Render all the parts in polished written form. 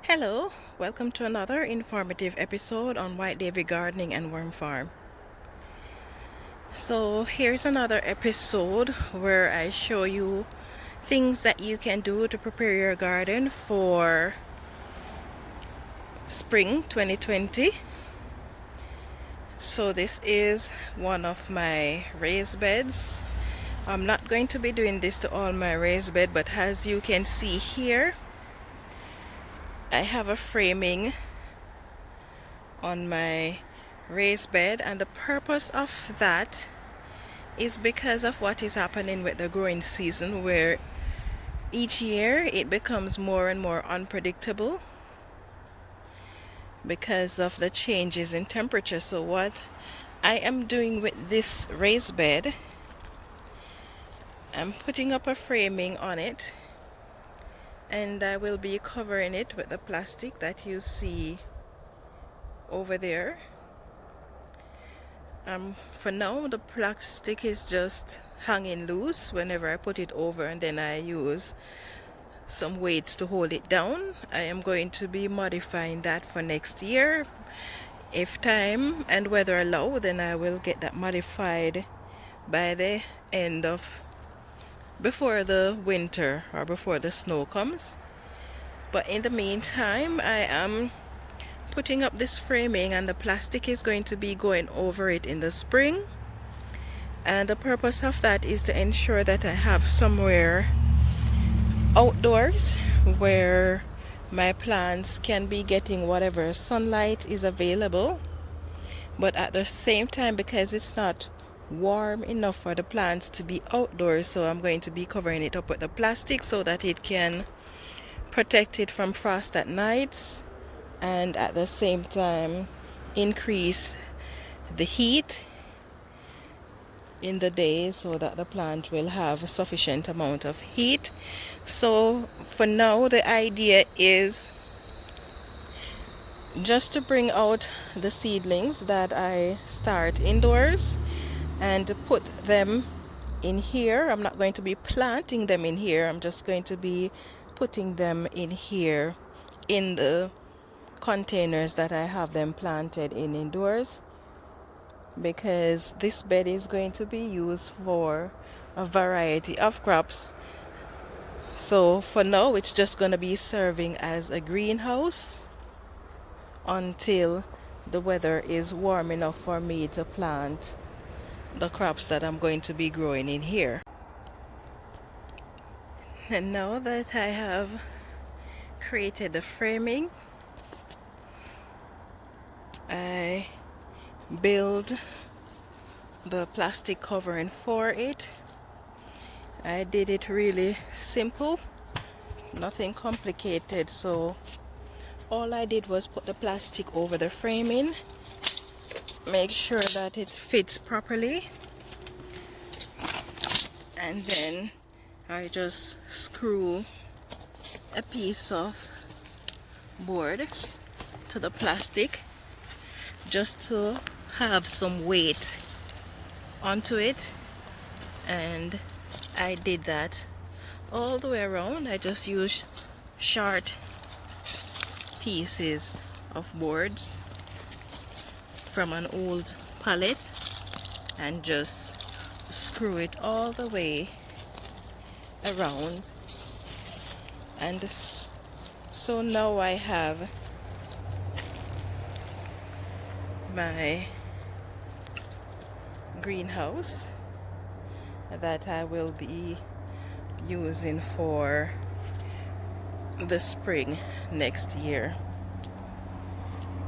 Hello, welcome to another informative episode on White Davy Gardening and Worm Farm. So here's another episode where I show you things that you can do to prepare your garden for spring 2020. So this is one of my raised beds. I'm not going to be doing this to all my raised bed, but as you can see here, I have a framing on my raised bed, and the purpose of that is because of what is happening with the growing season, where each year it becomes more and more unpredictable because of the changes in temperature. So what I am doing with this raised bed, I'm putting up a framing on it, and I will be covering it with the plastic that you see over there. For now, the plastic is just hanging loose whenever I put it over, and then I use some weights to hold it down. I am going to be modifying that for next year. If time and weather allow, then I will get that modified by the end of before the winter or before the snow comes. But in the meantime, I am putting up this framing, and the plastic is going to be going over it in the spring, and the purpose of that is to ensure that I have somewhere outdoors where my plants can be getting whatever sunlight is available, but at the same time, because it's not warm enough for the plants to be outdoors, so I'm going to be covering it up with the plastic so that it can protect it from frost at nights, and at the same time increase the heat in the day so that the plant will have a sufficient amount of heat. So for now, the idea is just to bring out the seedlings that I start indoors and put them in here. I'm not going to be planting them in here. I'm just going to be putting them in here in the containers that I have them planted in indoors, because this bed is going to be used for a variety of crops. So for now, it's just going to be serving as a greenhouse until the weather is warm enough for me to plant the crops that I'm going to be growing in here. And now that I have created the framing, I build the plastic covering for it. I did it really simple, nothing complicated. So all I did was put the plastic over the framing, make sure that it fits properly, and then I just screw a piece of board to the plastic just to have some weight onto it, and I did that all the way around. I just used short pieces of boards from an old pallet and just screw it all the way around, and so now I have my greenhouse that I will be using for the spring next year.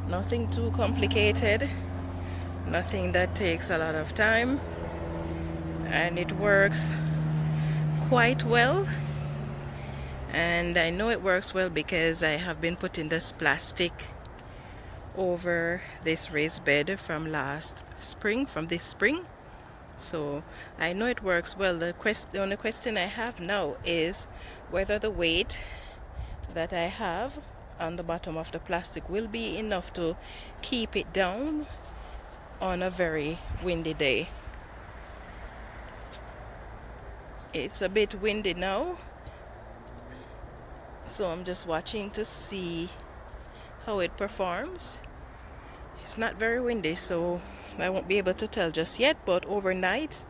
Nothing too complicated, nothing that takes a lot of time, and it works quite well. And I know it works well because I have been putting this plastic over this raised bed from this spring. So I know it works well. The only question I have now is whether the weight that I have on the bottom of the plastic will be enough to keep it down on a very windy day. It's a bit windy now, so I'm just watching to see how it performs. It's not very windy, so I won't be able to tell just yet, but overnight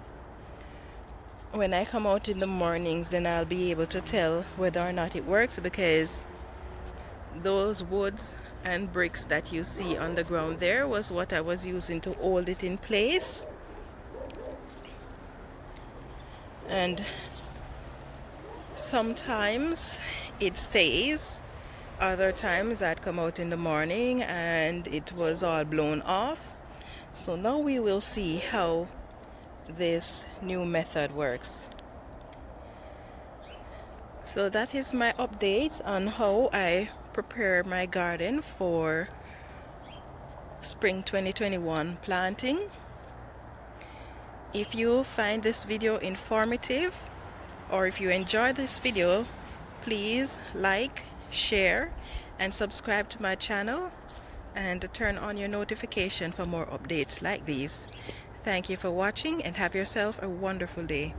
when I come out in the mornings, then I'll be able to tell whether or not it works, because those woods and bricks that you see on the ground there was what I was using to hold it in place. And sometimes it stays, other times I'd come out in the morning and it was all blown off. So now we will see how this new method works. So that is my update on how I prepare my garden for spring 2021 planting. If you find this video informative, or if you enjoy this video, please like, share, and subscribe to my channel, and turn on your notification for more updates like these. Thank you for watching, and have yourself a wonderful day.